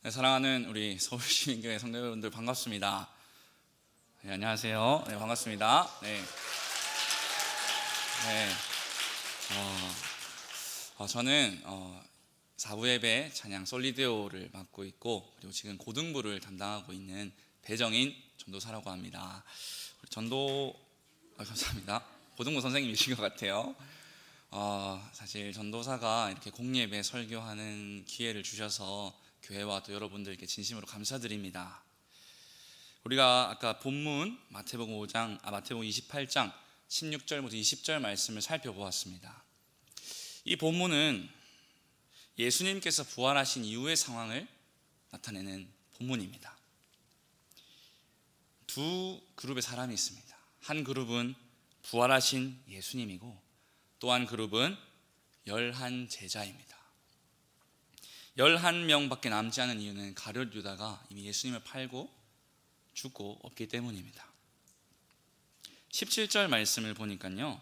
네, 사랑하는 우리 서울시민교회 성도 여러분들 반갑습니다. 네, 안녕하세요. 네, 반갑습니다. 네. 저는 4부 예배 찬양 솔리데오를 맡고 있고, 그리고 지금 고등부를 담당하고 있는 배정인 전도사라고 합니다. 감사합니다. 고등부 선생님이신 것 같아요. 사실 전도사가 이렇게 공예배 설교하는 기회를 주셔서 교회와 또 여러분들께 진심으로 감사드립니다. 우리가 아까 본문 마태복음 28장 16절부터 20절 말씀을 살펴보았습니다. 이 본문은 예수님께서 부활하신 이후의 상황을 나타내는 본문입니다. 두 그룹의 사람이 있습니다. 한 그룹은 부활하신 예수님이고, 또 한 그룹은 11 제자입니다. 11명밖에 남지 않은 이유는 가룟 유다가 이미 예수님을 팔고 죽고 없기 때문입니다. 17절 말씀을 보니까요,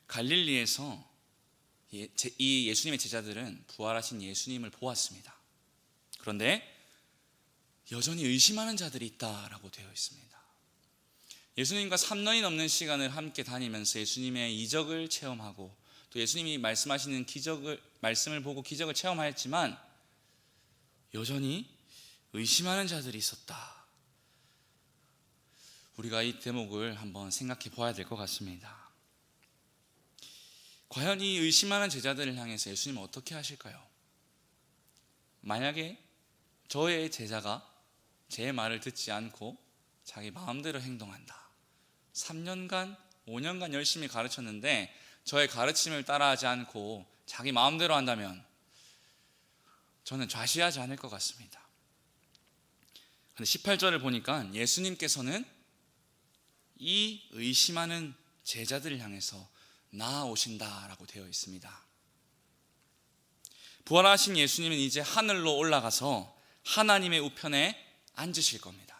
갈릴리에서 이 예수님의 제자들은 부활하신 예수님을 보았습니다. 그런데 여전히 의심하는 자들이 있다라고 되어 있습니다. 예수님과 3년이 넘는 시간을 함께 다니면서 예수님의 이적을 체험하고, 또 예수님이 말씀하시는 말씀을 보고 기적을 체험하였지만 여전히 의심하는 자들이 있었다. 우리가 이 대목을 한번 생각해 보아야 될 것 같습니다. 과연 이 의심하는 제자들을 향해서 예수님은 어떻게 하실까요? 만약에 저의 제자가 제 말을 듣지 않고 자기 마음대로 행동한다, 3년간 5년간 열심히 가르쳤는데 저의 가르침을 따라하지 않고 자기 마음대로 한다면 저는 좌시하지 않을 것 같습니다. 그런데 18절을 보니까 예수님께서는 이 의심하는 제자들을 향해서 나아오신다라고 되어 있습니다. 부활하신 예수님은 이제 하늘로 올라가서 하나님의 우편에 앉으실 겁니다.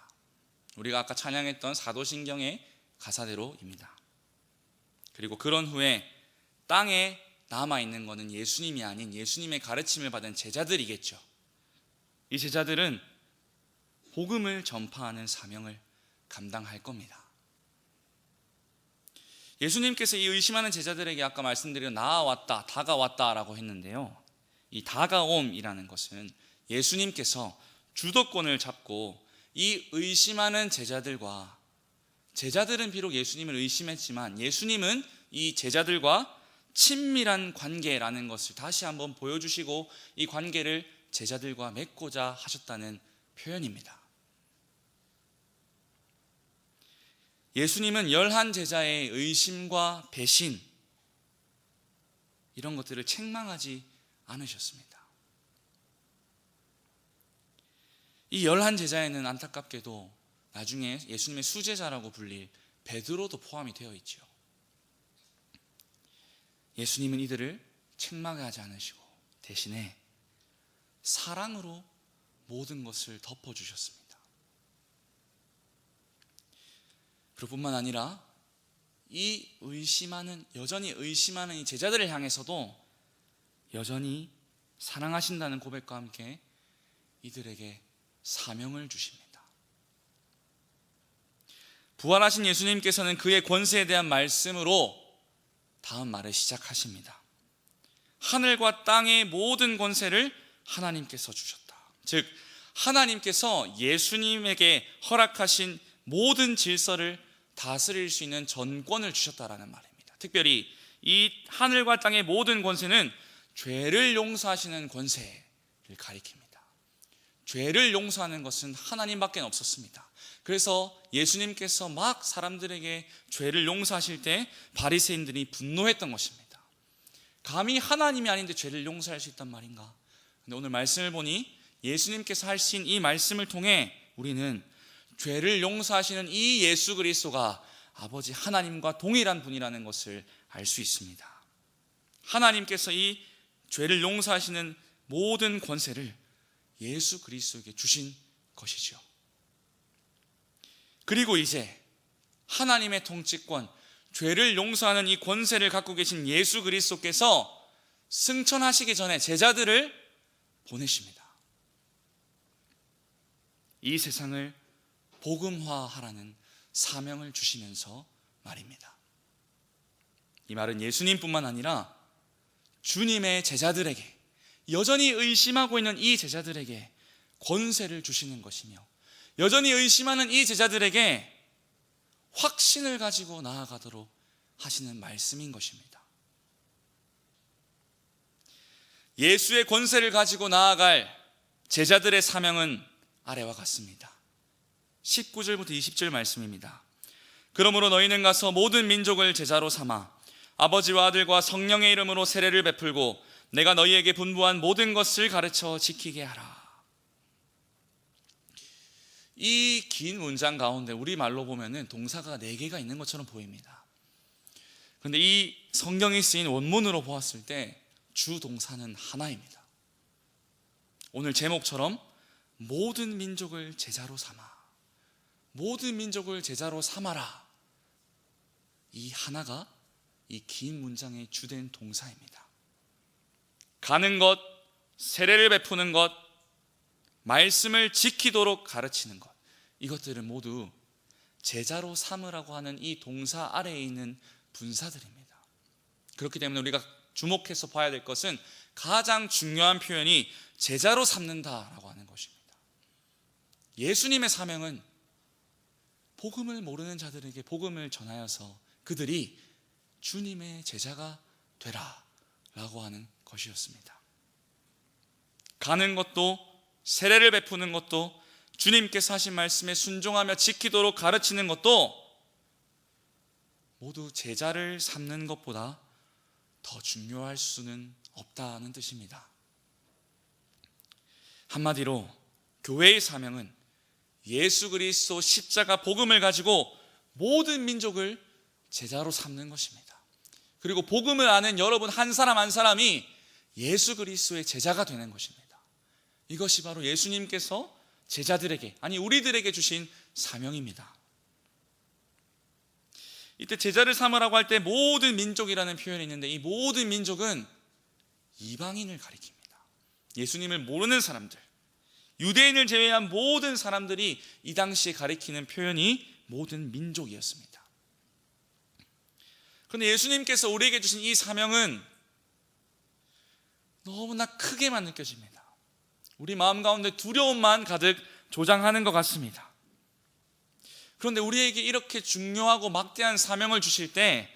우리가 아까 찬양했던 사도신경의 가사대로입니다. 그리고 그런 후에 땅에 남아있는 것은 예수님이 아닌 예수님의 가르침을 받은 제자들이겠죠. 이 제자들은 복음을 전파하는 사명을 감당할 겁니다. 예수님께서 이 의심하는 제자들에게 아까 말씀드린 나아왔다, 다가왔다라고 했는데요, 이 다가옴이라는 것은 예수님께서 주도권을 잡고 이 의심하는 제자들과, 제자들은 비록 예수님을 의심했지만 예수님은 이 제자들과 친밀한 관계라는 것을 다시 한번 보여주시고 이 관계를 제자들과 맺고자 하셨다는 표현입니다. 예수님은 11 제자의 의심과 배신, 이런 것들을 책망하지 않으셨습니다. 이 11 제자에는 안타깝게도 나중에 예수님의 수제자라고 불릴 베드로도 포함이 되어 있죠. 예수님은 이들을 책망하지 않으시고 대신에 사랑으로 모든 것을 덮어주셨습니다. 그뿐만 아니라 여전히 의심하는 이 제자들을 향해서도 여전히 사랑하신다는 고백과 함께 이들에게 사명을 주십니다. 부활하신 예수님께서는 그의 권세에 대한 말씀으로 다음 말을 시작하십니다. 하늘과 땅의 모든 권세를 하나님께서 주셨다. 즉 하나님께서 예수님에게 허락하신 모든 질서를 다스릴 수 있는 전권을 주셨다라는 말입니다. 특별히 이 하늘과 땅의 모든 권세는 죄를 용서하시는 권세를 가리킵니다. 죄를 용서하는 것은 하나님밖에 없었습니다. 그래서 예수님께서 막 사람들에게 죄를 용서하실 때 바리새인들이 분노했던 것입니다. 감히 하나님이 아닌데 죄를 용서할 수 있단 말인가? 근데 오늘 말씀을 보니 예수님께서 하신 이 말씀을 통해 우리는 죄를 용서하시는 이 예수 그리스도가 아버지 하나님과 동일한 분이라는 것을 알 수 있습니다. 하나님께서 이 죄를 용서하시는 모든 권세를 예수 그리스도에게 주신 것이죠. 그리고 이제 하나님의 통치권, 죄를 용서하는 이 권세를 갖고 계신 예수 그리스도께서 승천하시기 전에 제자들을 보내십니다. 이 세상을 복음화하라는 사명을 주시면서 말입니다. 이 말은 예수님뿐만 아니라 주님의 제자들에게, 여전히 의심하고 있는 이 제자들에게 권세를 주시는 것이며, 여전히 의심하는 이 제자들에게 확신을 가지고 나아가도록 하시는 말씀인 것입니다. 예수의 권세를 가지고 나아갈 제자들의 사명은 아래와 같습니다. 19절부터 20절 말씀입니다. 그러므로 너희는 가서 모든 민족을 제자로 삼아 아버지와 아들과 성령의 이름으로 세례를 베풀고 내가 너희에게 분부한 모든 것을 가르쳐 지키게 하라. 이 긴 문장 가운데 우리말로 보면은 동사가 4개가 있는 것처럼 보입니다. 그런데 이 성경이 쓰인 원문으로 보았을 때 주 동사는 하나입니다. 오늘 제목처럼 모든 민족을 제자로 삼아, 모든 민족을 제자로 삼아라. 이 하나가 이 긴 문장의 주된 동사입니다. 가는 것, 세례를 베푸는 것, 말씀을 지키도록 가르치는 것, 이것들은 모두 제자로 삼으라고 하는 이 동사 아래에 있는 분사들입니다. 그렇기 때문에 우리가 주목해서 봐야 될 것은 가장 중요한 표현이 제자로 삼는다라고 하는 것입니다. 예수님의 사명은 복음을 모르는 자들에게 복음을 전하여서 그들이 주님의 제자가 되라 라고 하는 것이었습니다. 가는 것도 세례를 베푸는 것도 주님께서 하신 말씀에 순종하며 지키도록 가르치는 것도 모두 제자를 삼는 것보다 더 중요할 수는 없다는 뜻입니다. 한마디로 교회의 사명은 예수 그리스도 십자가 복음을 가지고 모든 민족을 제자로 삼는 것입니다. 그리고 복음을 아는 여러분 한 사람 한 사람이 예수 그리스도의 제자가 되는 것입니다. 이것이 바로 예수님께서 제자들에게, 아니 우리들에게 주신 사명입니다. 이때 제자를 삼으라고 할 때 모든 민족이라는 표현이 있는데 이 모든 민족은 이방인을 가리킵니다. 예수님을 모르는 사람들, 유대인을 제외한 모든 사람들이 이 당시에 가리키는 표현이 모든 민족이었습니다. 그런데 예수님께서 우리에게 주신 이 사명은 너무나 크게만 느껴집니다. 우리 마음 가운데 두려움만 가득 조장하는 것 같습니다. 그런데 우리에게 이렇게 중요하고 막대한 사명을 주실 때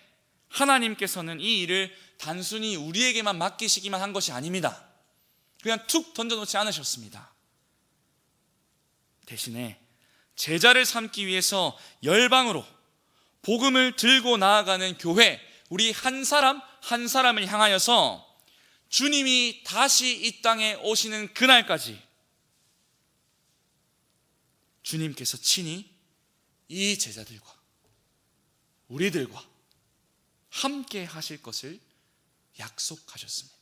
하나님께서는 이 일을 단순히 우리에게만 맡기시기만 한 것이 아닙니다. 그냥 툭 던져놓지 않으셨습니다. 대신에 제자를 삼기 위해서 열방으로 복음을 들고 나아가는 교회, 우리 한 사람 한 사람을 향하여서 주님이 다시 이 땅에 오시는 그날까지 주님께서 친히 이 제자들과 우리들과 함께 하실 것을 약속하셨습니다.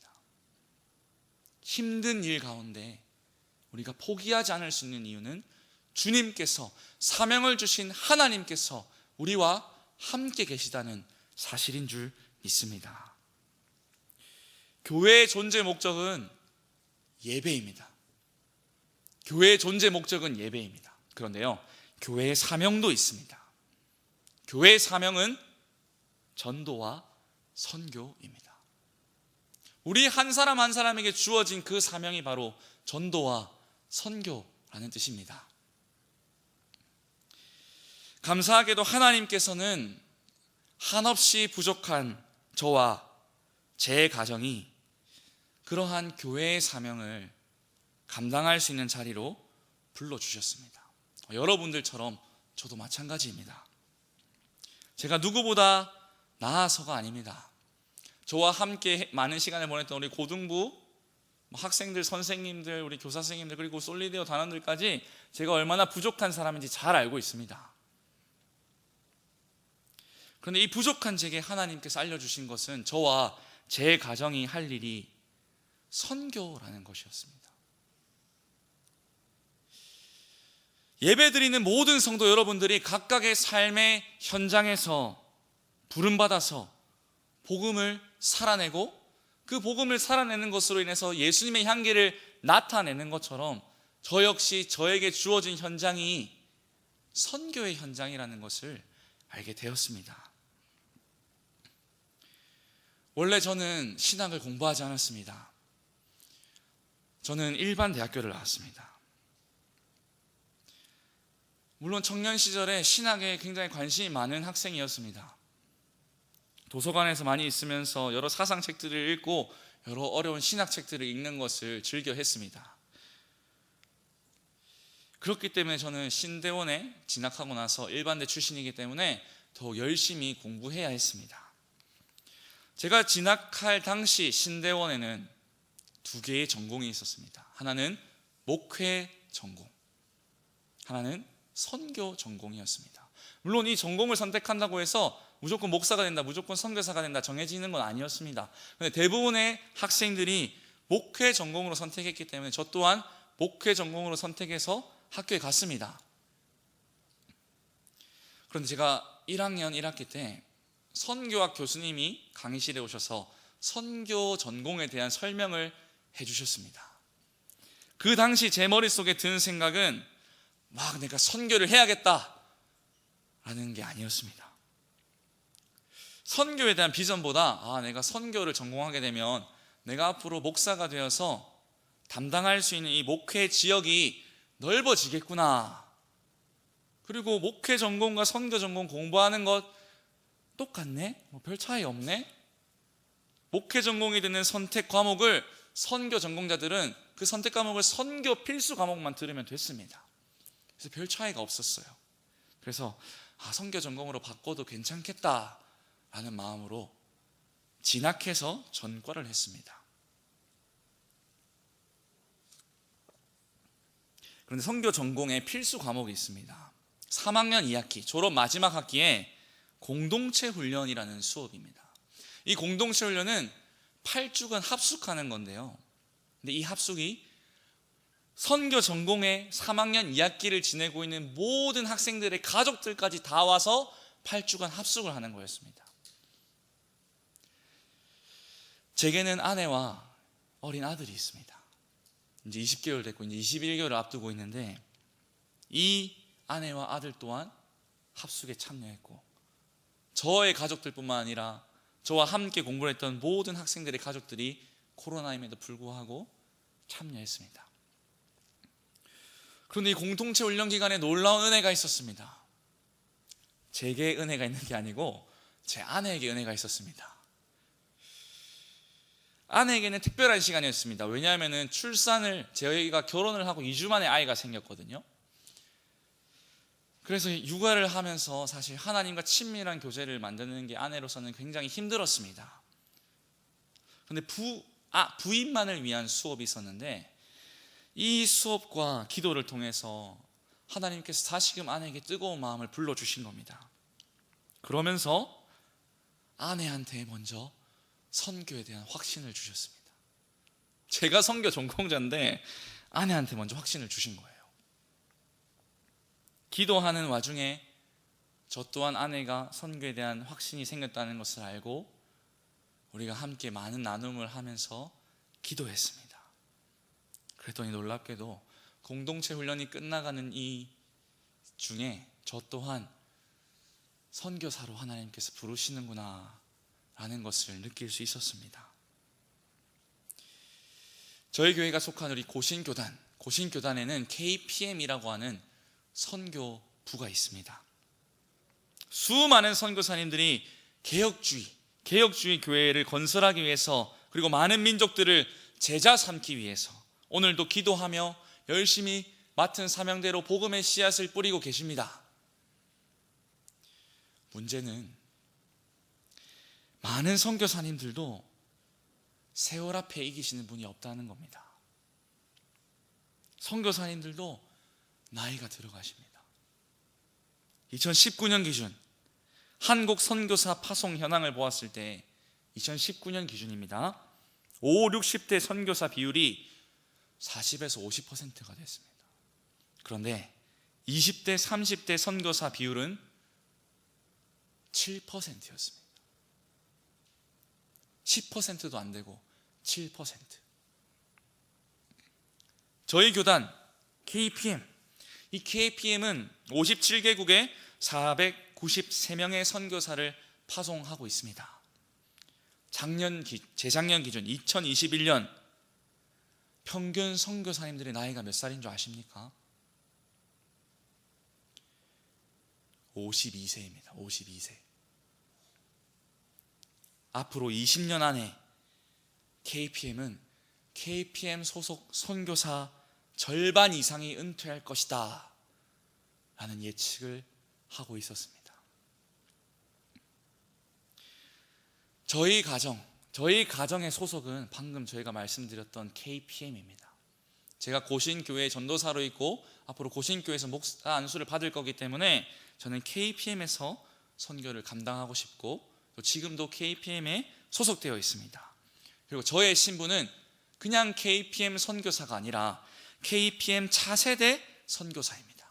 힘든 일 가운데 우리가 포기하지 않을 수 있는 이유는 주님께서, 사명을 주신 하나님께서 우리와 함께 계시다는 사실인 줄 믿습니다. 교회의 존재 목적은 예배입니다. 교회의 존재 목적은 예배입니다. 그런데요, 교회의 사명도 있습니다. 교회의 사명은 전도와 선교입니다. 우리 한 사람 한 사람에게 주어진 그 사명이 바로 전도와 선교라는 뜻입니다. 감사하게도 하나님께서는 한없이 부족한 저와 제 가정이 그러한 교회의 사명을 감당할 수 있는 자리로 불러주셨습니다. 여러분들처럼 저도 마찬가지입니다. 제가 누구보다 나아서가 아닙니다. 저와 함께 많은 시간을 보냈던 우리 고등부 학생들, 선생님들, 우리 교사 선생님들, 그리고 솔리데오 단원들까지 제가 얼마나 부족한 사람인지 잘 알고 있습니다. 그런데 이 부족한 제게 하나님께서 알려주신 것은 저와 제 가정이 할 일이 선교라는 것이었습니다. 예배드리는 모든 성도 여러분들이 각각의 삶의 현장에서 부름받아서 복음을 살아내고 그 복음을 살아내는 것으로 인해서 예수님의 향기를 나타내는 것처럼 저 역시 저에게 주어진 현장이 선교의 현장이라는 것을 알게 되었습니다. 원래 저는 신학을 공부하지 않았습니다. 저는 일반 대학교를 나왔습니다. 물론 청년 시절에 신학에 굉장히 관심이 많은 학생이었습니다. 도서관에서 많이 있으면서 여러 사상책들을 읽고 여러 어려운 신학책들을 읽는 것을 즐겨 했습니다. 그렇기 때문에 저는 신대원에 진학하고 나서 일반대 출신이기 때문에 더 열심히 공부해야 했습니다. 제가 진학할 당시 신대원에는 두 개의 전공이 있었습니다. 하나는 목회 전공, 하나는 선교 전공이었습니다. 물론 이 전공을 선택한다고 해서 무조건 목사가 된다, 무조건 선교사가 된다 정해지는 건 아니었습니다. 그런데 대부분의 학생들이 목회 전공으로 선택했기 때문에 저 또한 목회 전공으로 선택해서 학교에 갔습니다. 그런데 제가 1학년 1학기 때 선교학 교수님이 강의실에 오셔서 선교 전공에 대한 설명을 해주셨습니다. 그 당시 제 머릿속에 든 생각은 막 내가 선교를 해야겠다 라는 게 아니었습니다. 선교에 대한 비전보다 내가 선교를 전공하게 되면 내가 앞으로 목사가 되어서 담당할 수 있는 이 목회 지역이 넓어지겠구나. 그리고 목회 전공과 선교 전공 공부하는 것 똑같네? 별 차이 없네? 목회 전공이 되는 선택 과목을 선교 전공자들은 그 선택 과목을 선교 필수 과목만 들으면 됐습니다. 그래서 별 차이가 없었어요. 그래서 선교 전공으로 바꿔도 괜찮겠다라는 마음으로 진학해서 전과를 했습니다. 그런데 선교 전공에 필수 과목이 있습니다. 3학년 2학기 졸업 마지막 학기에 공동체 훈련이라는 수업입니다. 이 공동체 훈련은 8주간 합숙하는 건데요. 근데 이 합숙이 선교 전공의 3학년 2학기를 지내고 있는 모든 학생들의 가족들까지 다 와서 8주간 합숙을 하는 거였습니다. 제게는 아내와 어린 아들이 있습니다. 이제 20개월 됐고 이제 21개월을 앞두고 있는데 이 아내와 아들 또한 합숙에 참여했고 저의 가족들뿐만 아니라 저와 함께 공부를 했던 모든 학생들의 가족들이 코로나임에도 불구하고 참여했습니다. 그런데 이 공동체 훈련 기간에 놀라운 은혜가 있었습니다. 제게 은혜가 있는 게 아니고 제 아내에게 은혜가 있었습니다. 아내에게는 특별한 시간이었습니다. 왜냐하면 저희가 결혼을 하고 2주 만에 아이가 생겼거든요. 그래서 육아를 하면서 사실 하나님과 친밀한 교제를 만드는 게 아내로서는 굉장히 힘들었습니다. 그런데 부인만을 위한 수업이 있었는데 이 수업과 기도를 통해서 하나님께서 다시금 아내에게 뜨거운 마음을 불러주신 겁니다. 그러면서 아내한테 먼저 선교에 대한 확신을 주셨습니다. 제가 선교 전공자인데 아내한테 먼저 확신을 주신 거예요. 기도하는 와중에 저 또한 아내가 선교에 대한 확신이 생겼다는 것을 알고 우리가 함께 많은 나눔을 하면서 기도했습니다. 그랬더니 놀랍게도 공동체 훈련이 끝나가는 이 중에 저 또한 선교사로 하나님께서 부르시는구나 라는 것을 느낄 수 있었습니다. 저희 교회가 속한 우리 고신교단에는 KPM이라고 하는 선교부가 있습니다. 수많은 선교사님들이 개혁주의 교회를 건설하기 위해서 그리고 많은 민족들을 제자 삼기 위해서 오늘도 기도하며 열심히 맡은 사명대로 복음의 씨앗을 뿌리고 계십니다. 문제는 많은 선교사님들도 세월 앞에 이기시는 분이 없다는 겁니다. 선교사님들도 나이가 들어가십니다. 2019년 기준 한국 선교사 파송 현황을 보았을 때 2019년 기준입니다. 5, 60대 선교사 비율이 40에서 50%가 됐습니다. 그런데 20대, 30대 선교사 비율은 7%였습니다. 10%도 안 되고 7%. 저희 교단 KPM. 이 KPM은 57개국에 493명의 선교사를 파송하고 있습니다. 재작년 기준 2021년 평균 선교사님들의 나이가 몇 살인 줄 아십니까? 52세입니다. 52세. 앞으로 20년 안에 KPM은 KPM 소속 선교사 절반 이상이 은퇴할 것이다 라는 예측을 하고 있었습니다. 저희 가정의 소속은 방금 저희가 말씀드렸던 KPM입니다. 제가 고신교회 전도사로 있고 앞으로 고신교회에서 목사 안수를 받을 거기 때문에 저는 KPM에서 선교를 감당하고 싶고 또 지금도 KPM에 소속되어 있습니다. 그리고 저의 신분은 그냥 KPM 선교사가 아니라 KPM 차세대 선교사입니다.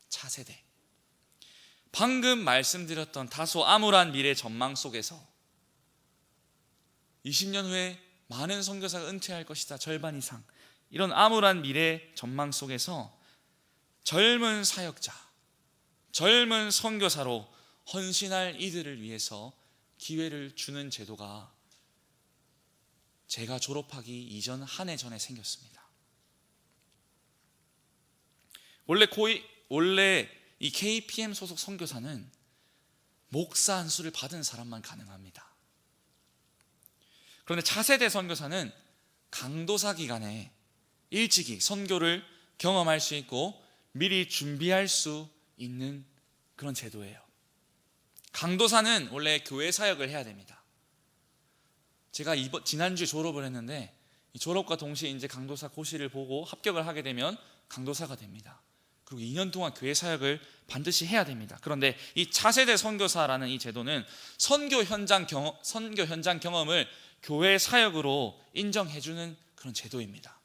차세대. 방금 말씀드렸던 다소 암울한 미래 전망 속에서 20년 후에 많은 선교사가 은퇴할 것이다, 절반 이상, 이런 암울한 미래 전망 속에서 젊은 사역자, 젊은 선교사로 헌신할 이들을 위해서 기회를 주는 제도가 제가 졸업하기 이전 한 해 전에 생겼습니다. 원래 이 KPM 소속 선교사는 목사 안수를 받은 사람만 가능합니다. 그런데 차세대 선교사는 강도사 기간에 일찍이 선교를 경험할 수 있고 미리 준비할 수 있는 그런 제도예요. 강도사는 원래 교회 사역을 해야 됩니다. 제가 지난주에 졸업을 했는데 이 졸업과 동시에 이제 강도사 고시를 보고 합격을 하게 되면 강도사가 됩니다. 그리고 2년 동안 교회 사역을 반드시 해야 됩니다. 그런데 이 차세대 선교사라는 이 제도는 선교 현장 경험을 교회 사역으로 인정해주는 그런 제도입니다.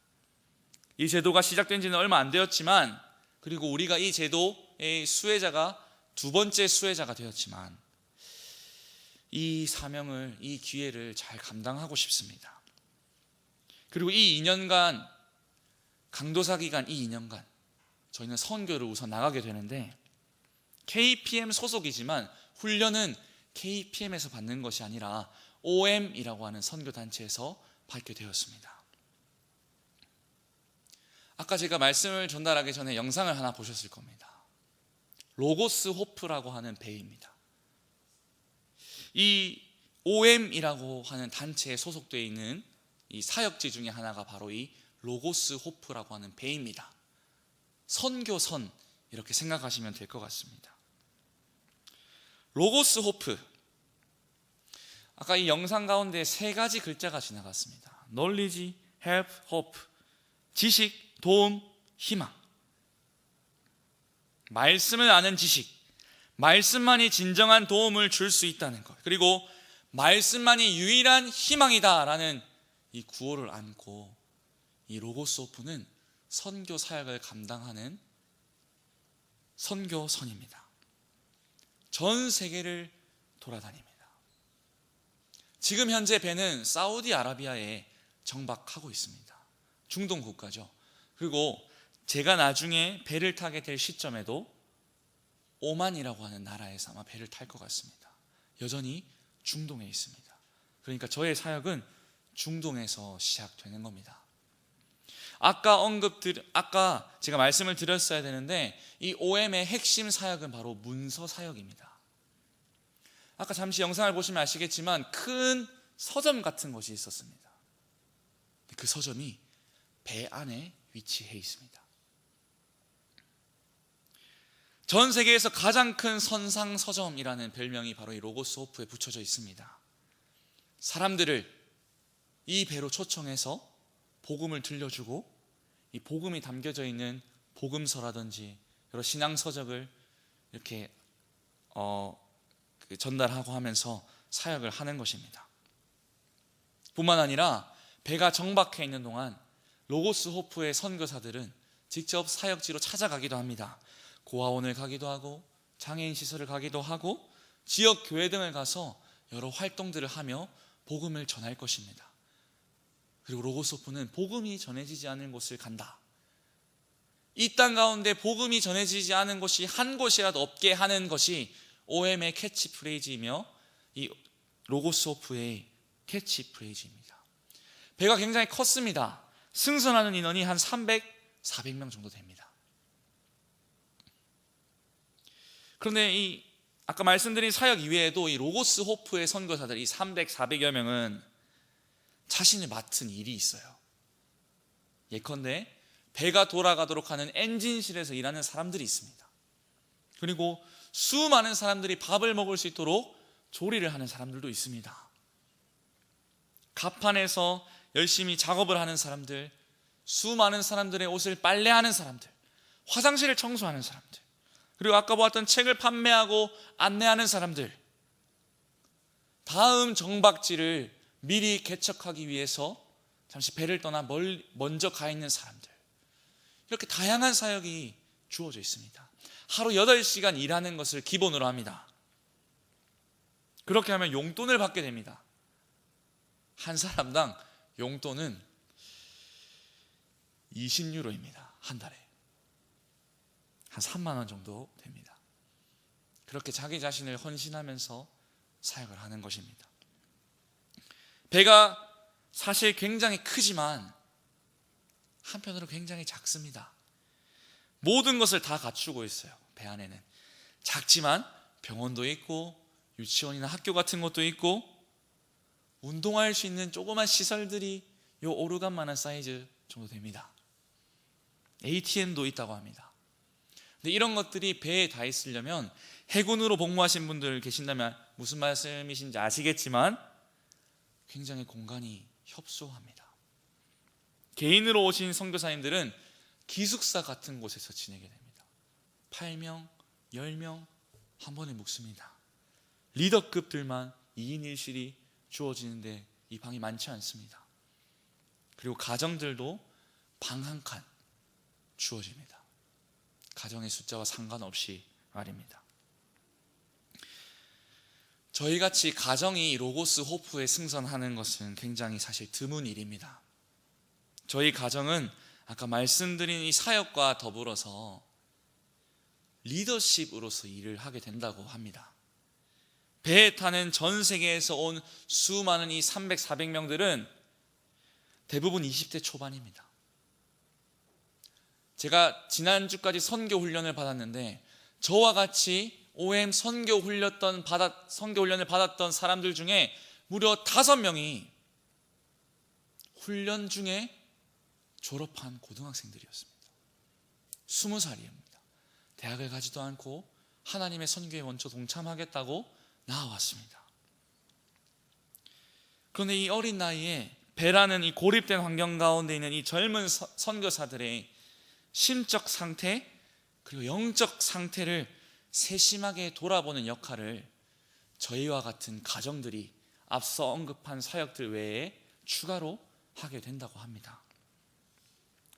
이 제도가 시작된 지는 얼마 안 되었지만, 그리고 우리가 이 제도의 수혜자가 두 번째 수혜자가 되었지만, 이 사명을, 이 기회를 잘 감당하고 싶습니다. 그리고 이 2년간, 강도사 기간 이 2년간 저희는 선교를 우선 나가게 되는데, KPM 소속이지만 훈련은 KPM에서 받는 것이 아니라 OM이라고 하는 선교단체에서 받게 되었습니다. 아까 제가 말씀을 전달하기 전에 영상을 하나 보셨을 겁니다. 로고스 호프라고 하는 배입니다. 이 OM이라고 하는 단체에 소속되어 있는 이 사역지 중에 하나가 바로 이 로고스 호프라고 하는 배입니다. 선교선, 이렇게 생각하시면 될 것 같습니다. 로고스 호프, 아까 이 영상 가운데 세 가지 글자가 지나갔습니다. Knowledge, Help, Hope. 지식, 도움, 희망. 말씀을 아는 지식, 말씀만이 진정한 도움을 줄 수 있다는 것, 그리고 말씀만이 유일한 희망이다라는 이 구호를 안고 이 로고스 호프는 선교 사역을 감당하는 선교선입니다. 전 세계를 돌아다닙니다. 지금 현재 배는 사우디아라비아에 정박하고 있습니다. 중동 국가죠. 그리고 제가 나중에 배를 타게 될 시점에도 오만이라고 하는 나라에서 아마 배를 탈 것 같습니다. 여전히 중동에 있습니다. 그러니까 저의 사역은 중동에서 시작되는 겁니다. 아까 제가 말씀을 드렸어야 되는데, 이 OM의 핵심 사역은 바로 문서 사역입니다. 아까 잠시 영상을 보시면 아시겠지만 큰 서점 같은 것이 있었습니다. 그 서점이 배 안에 위치해 있습니다. 전 세계에서 가장 큰 선상 서점이라는 별명이 바로 이 로고스 호프에 붙여져 있습니다. 사람들을 이 배로 초청해서 복음을 들려주고, 이 복음이 담겨져 있는 복음서라든지 여러 신앙서적을 이렇게 전달하고 하면서 사역을 하는 것입니다. 뿐만 아니라 배가 정박해 있는 동안 로고스 호프의 선교사들은 직접 사역지로 찾아가기도 합니다. 고아원을 가기도 하고 장애인 시설을 가기도 하고 지역 교회 등을 가서 여러 활동들을 하며 복음을 전할 것입니다. 그리고 로고스 호프는 복음이 전해지지 않은 곳을 간다, 이 땅 가운데 복음이 전해지지 않은 곳이 한 곳이라도 없게 하는 것이 OM의 캐치프레이즈이며 이 로고스 호프의 캐치프레이즈입니다. 배가 굉장히 컸습니다. 승선하는 인원이 한 300, 400명 정도 됩니다. 그런데 이 아까 말씀드린 사역 이외에도 이 로고스 호프의 선교사들 이 300, 400여 명은 자신이 맡은 일이 있어요. 예컨대 배가 돌아가도록 하는 엔진실에서 일하는 사람들이 있습니다. 그리고 수많은 사람들이 밥을 먹을 수 있도록 조리를 하는 사람들도 있습니다. 갑판에서 열심히 작업을 하는 사람들, 수많은 사람들의 옷을 빨래하는 사람들, 화장실을 청소하는 사람들, 그리고 아까 보았던 책을 판매하고 안내하는 사람들, 다음 정박지를 미리 개척하기 위해서 잠시 배를 떠나 먼저 가 있는 사람들, 이렇게 다양한 사역이 주어져 있습니다. 하루 8시간 일하는 것을 기본으로 합니다. 그렇게 하면 용돈을 받게 됩니다. 한 사람당 용돈은 20유로입니다. 한 달에 한 3만 원 정도 됩니다. 그렇게 자기 자신을 헌신하면서 사역을 하는 것입니다. 배가 사실 굉장히 크지만 한편으로 굉장히 작습니다. 모든 것을 다 갖추고 있어요. 배 안에는 작지만 병원도 있고 유치원이나 학교 같은 것도 있고 운동할 수 있는 조그만 시설들이 요 오르간만한 사이즈 정도 됩니다. ATM도 있다고 합니다. 근데 이런 것들이 배에 다 있으려면 해군으로 복무하신 분들 계신다면 무슨 말씀이신지 아시겠지만 굉장히 공간이 협소합니다. 개인으로 오신 선교사님들은 기숙사 같은 곳에서 지내게 됩니다. 8명, 10명 한 번에 묵습니다. 리더급들만 2인 1실이 주어지는데 이 방이 많지 않습니다. 그리고 가정들도 방 한 칸 주어집니다. 가정의 숫자와 상관없이 말입니다. 저희같이 가정이 로고스 호프에 승선하는 것은 굉장히 사실 드문 일입니다. 저희 가정은 아까 말씀드린 이 사역과 더불어서 리더십으로서 일을 하게 된다고 합니다. 배에 타는 전 세계에서 온 수많은 이 300, 400명들은 대부분 20대 초반입니다. 제가 지난주까지 선교 훈련을 받았는데 저와 같이 OM 선교 훈련을 받았던 사람들 중에 무려 5명이 훈련 중에 졸업한 고등학생들이었습니다. 20살이었습니다. 대학을 가지도 않고 하나님의 선교에 먼저 동참하겠다고 나와왔습니다. 그런데 이 어린 나이에 배라는 이 고립된 환경 가운데 있는 이 젊은 선교사들의 심적 상태 그리고 영적 상태를 세심하게 돌아보는 역할을 저희와 같은 가정들이 앞서 언급한 사역들 외에 추가로 하게 된다고 합니다.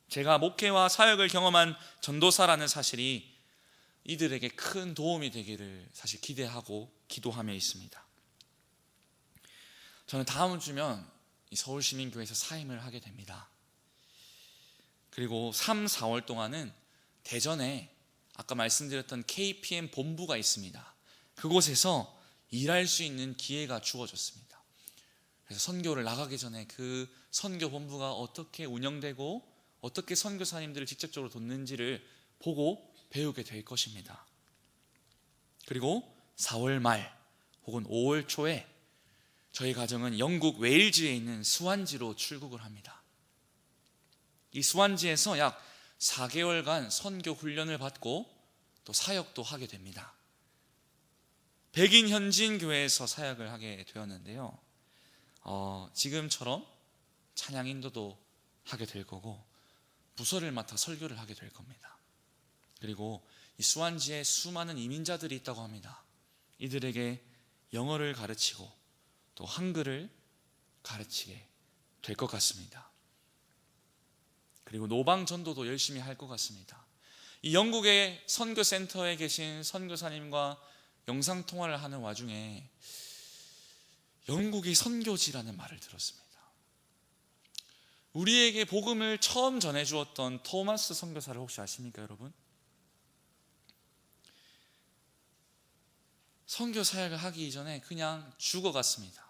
제가 목회와 사역을 경험한 전도사라는 사실이 이들에게 큰 도움이 되기를 사실 기대하고 기도하며 있습니다. 저는 다음 주면 서울시민교회에서 사임을 하게 됩니다. 그리고 3, 4월 동안은 대전에 아까 말씀드렸던 KPM 본부가 있습니다. 그곳에서 일할 수 있는 기회가 주어졌습니다. 그래서 선교를 나가기 전에 그 선교 본부가 어떻게 운영되고 어떻게 선교사님들을 직접적으로 돕는지를 보고 배우게 될 것입니다. 그리고 4월 말 혹은 5월 초에 저희 가정은 영국 웨일즈에 있는 스완지로 출국을 합니다. 이 스완지에서 약 4개월간 선교 훈련을 받고 또 사역도 하게 됩니다. 백인 현지인 교회에서 사역을 하게 되었는데요. 지금처럼 찬양 인도도 하게 될 거고 부서를 맡아 설교를 하게 될 겁니다. 그리고 이 스완지에 수많은 이민자들이 있다고 합니다. 이들에게 영어를 가르치고 또 한글을 가르치게 될 것 같습니다. 그리고 노방 전도도 열심히 할 것 같습니다. 이 영국의 선교센터에 계신 선교사님과 영상통화를 하는 와중에 영국이 선교지라는 말을 들었습니다. 우리에게 복음을 처음 전해주었던 토마스 선교사를 혹시 아십니까, 여러분? 선교 사역을 하기 이전에 그냥 죽어갔습니다.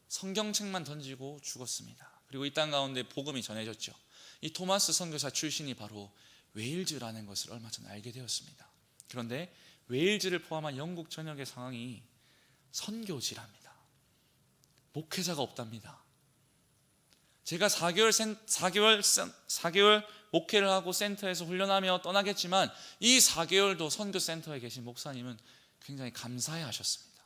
성경책만 던지고 죽었습니다. 그리고 이 땅 가운데 복음이 전해졌죠. 이 토마스 선교사 출신이 바로 웨일즈라는 것을 얼마 전에 알게 되었습니다. 그런데 웨일즈를 포함한 영국 전역의 상황이 선교지랍니다. 목회자가 없답니다. 제가 4개월 목회를 하고 센터에서 훈련하며 떠나겠지만 이 4개월도 선교센터에 계신 목사님은 굉장히 감사해 하셨습니다.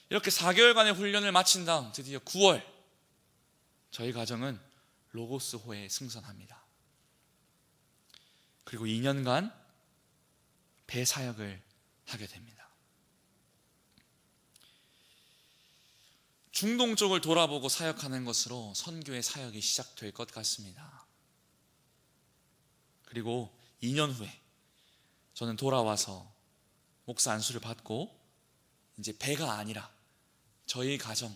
이렇게 4개월간의 훈련을 마친 다음 드디어 9월 저희 가정은 로고스호에 승선합니다. 그리고 2년간 배 사역을 하게 됩니다. 중동 쪽을 돌아보고 사역하는 것으로 선교의 사역이 시작될 것 같습니다. 그리고 2년 후에 저는 돌아와서 목사 안수를 받고 이제 배가 아니라 저희 가정을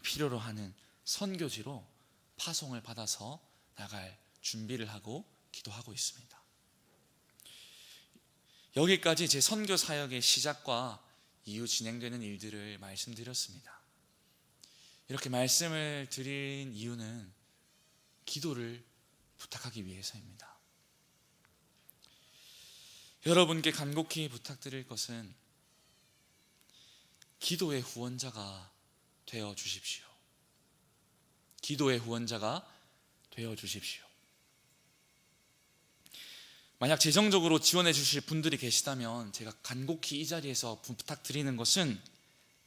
필요로 하는 선교지로 파송을 받아서 나갈 준비를 하고 기도하고 있습니다. 여기까지 제 선교 사역의 시작과 이후 진행되는 일들을 말씀드렸습니다. 이렇게 말씀을 드린 이유는 기도를 부탁하기 위해서입니다. 여러분께 간곡히 부탁드릴 것은 기도의 후원자가 되어 주십시오. 기도의 후원자가 되어 주십시오. 만약 재정적으로 지원해 주실 분들이 계시다면 제가 간곡히 이 자리에서 부탁드리는 것은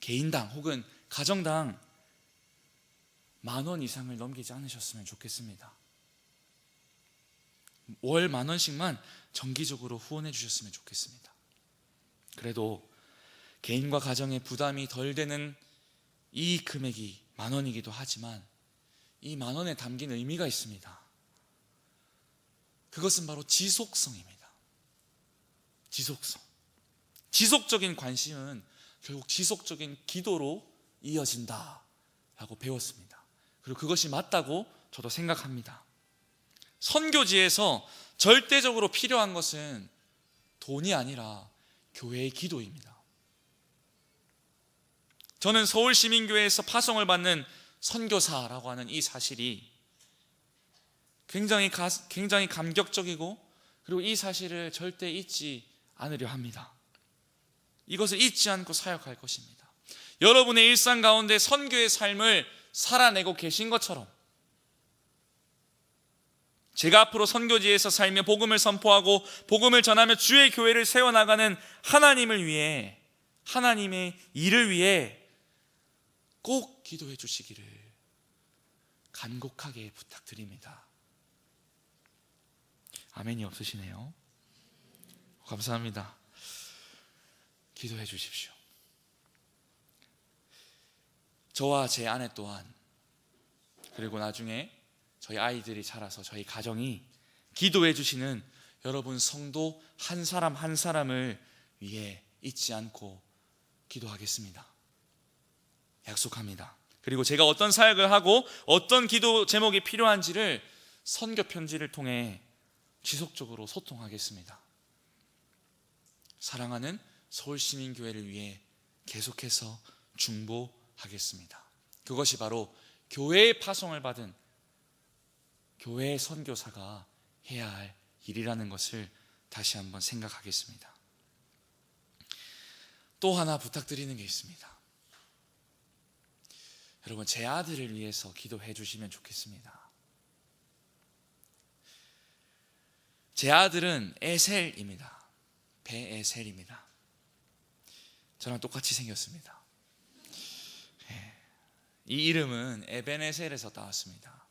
개인당 혹은 가정당 10,000원 이상을 넘기지 않으셨으면 좋겠습니다. 월 10,000원씩만 정기적으로 후원해 주셨으면 좋겠습니다. 그래도 개인과 가정의 부담이 덜 되는 이 금액이 10,000원이기도 하지만 이 10,000원에 담긴 의미가 있습니다. 그것은 바로 지속성입니다. 지속성. 지속적인 관심은 결국 지속적인 기도로 이어진다라고 배웠습니다. 그리고 그것이 맞다고 저도 생각합니다. 선교지에서 절대적으로 필요한 것은 돈이 아니라 교회의 기도입니다. 저는 서울시민교회에서 파송을 받는 선교사라고 하는 이 사실이 굉장히 감격적이고 그리고 이 사실을 절대 잊지 않으려 합니다. 이것을 잊지 않고 사역할 것입니다. 여러분의 일상 가운데 선교의 삶을 살아내고 계신 것처럼 제가 앞으로 선교지에서 살며 복음을 선포하고 복음을 전하며 주의 교회를 세워나가는 하나님을 위해, 하나님의 일을 위해 꼭 기도해 주시기를 간곡하게 부탁드립니다. 아멘이 없으시네요. 감사합니다. 기도해 주십시오. 저와 제 아내 또한, 그리고 나중에 저희 아이들이 자라서 저희 가정이 기도해 주시는 여러분 성도 한 사람 한 사람을 위해 잊지 않고 기도하겠습니다. 약속합니다. 그리고 제가 어떤 사역을 하고 어떤 기도 제목이 필요한지를 선교 편지를 통해 지속적으로 소통하겠습니다. 사랑하는 서울시민교회를 위해 계속해서 중보하겠습니다. 그것이 바로 교회의 파송을 받은 교회의 선교사가 해야 할 일이라는 것을 다시 한번 생각하겠습니다. 또 하나 부탁드리는 게 있습니다. 여러분, 제 아들을 위해서 기도해 주시면 좋겠습니다. 제 아들은 에셀입니다. 배에셀입니다. 저랑 똑같이 생겼습니다. 이 이름은 에벤에셀에서 따왔습니다.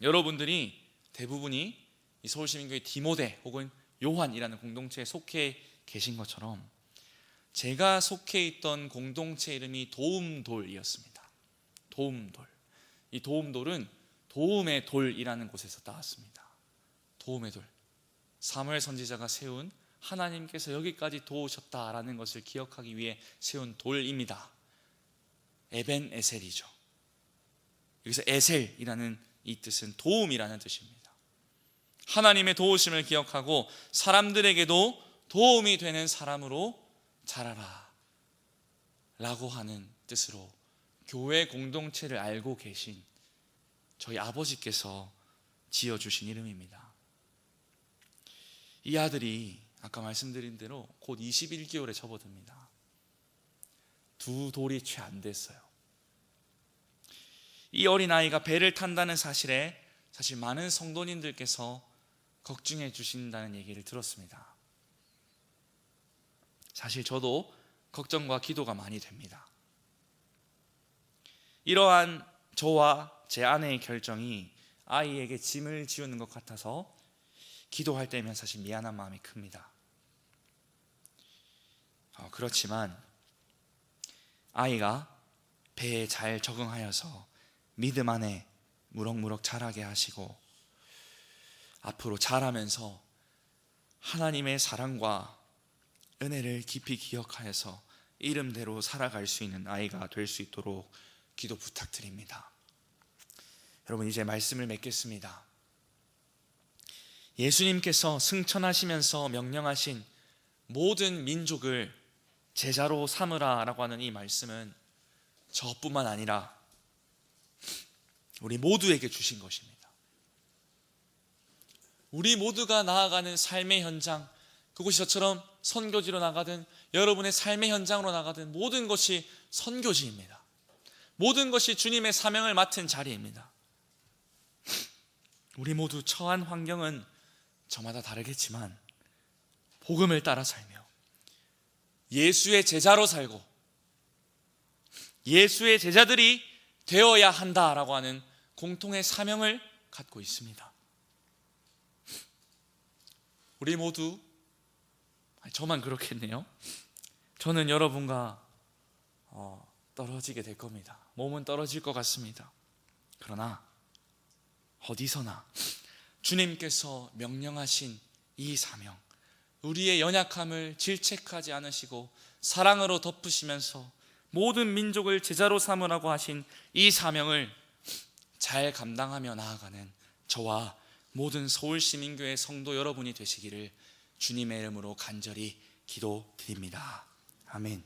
여러분들이 대부분이 이 서울시민교회 디모데 혹은 요한이라는 공동체에 속해 계신 것처럼 제가 속해 있던 공동체 이름이 도움돌이었습니다. 도움돌. 이 도움돌은 도움의 돌이라는 곳에서 따왔습니다. 도움의 돌. 사무엘 선지자가 세운, 하나님께서 여기까지 도우셨다라는 것을 기억하기 위해 세운 돌입니다. 에벤에셀이죠. 여기서 에셀이라는 이 뜻은 도움이라는 뜻입니다. 하나님의 도우심을 기억하고 사람들에게도 도움이 되는 사람으로 자라라 라고 하는 뜻으로 교회 공동체를 알고 계신 저희 아버지께서 지어주신 이름입니다. 이 아들이 아까 말씀드린 대로 곧 21개월에 접어듭니다. 두 돌이 채 안 됐어요. 이 어린아이가 배를 탄다는 사실에 사실 많은 성도님들께서 걱정해 주신다는 얘기를 들었습니다. 사실 저도 걱정과 기도가 많이 됩니다. 이러한 저와 제 아내의 결정이 아이에게 짐을 지우는 것 같아서 기도할 때면 사실 미안한 마음이 큽니다. 그렇지만 아이가 배에 잘 적응하여서 믿음 안에 무럭무럭 자라게 하시고 앞으로 자라면서 하나님의 사랑과 은혜를 깊이 기억하여서 이름대로 살아갈 수 있는 아이가 될 수 있도록 기도 부탁드립니다. 여러분, 이제 말씀을 맺겠습니다. 예수님께서 승천하시면서 명령하신 모든 민족을 제자로 삼으라 라고 하는 이 말씀은 저뿐만 아니라 우리 모두에게 주신 것입니다. 우리 모두가 나아가는 삶의 현장, 그곳이 저처럼 선교지로 나가든 여러분의 삶의 현장으로 나가든 모든 것이 선교지입니다. 모든 것이 주님의 사명을 맡은 자리입니다. 우리 모두 처한 환경은 저마다 다르겠지만 복음을 따라 살며 예수의 제자로 살고 예수의 제자들이 되어야 한다라고 하는 공통의 사명을 갖고 있습니다. 우리 모두, 저만 그렇겠네요. 저는 여러분과 떨어지게 될 겁니다. 몸은 떨어질 것 같습니다. 그러나 어디서나 주님께서 명령하신 이 사명, 우리의 연약함을 질책하지 않으시고 사랑으로 덮으시면서 모든 민족을 제자로 삼으라고 하신 이 사명을 잘 감당하며 나아가는 저와 모든 서울시민교회 성도 여러분이 되시기를 주님의 이름으로 간절히 기도드립니다. 아멘.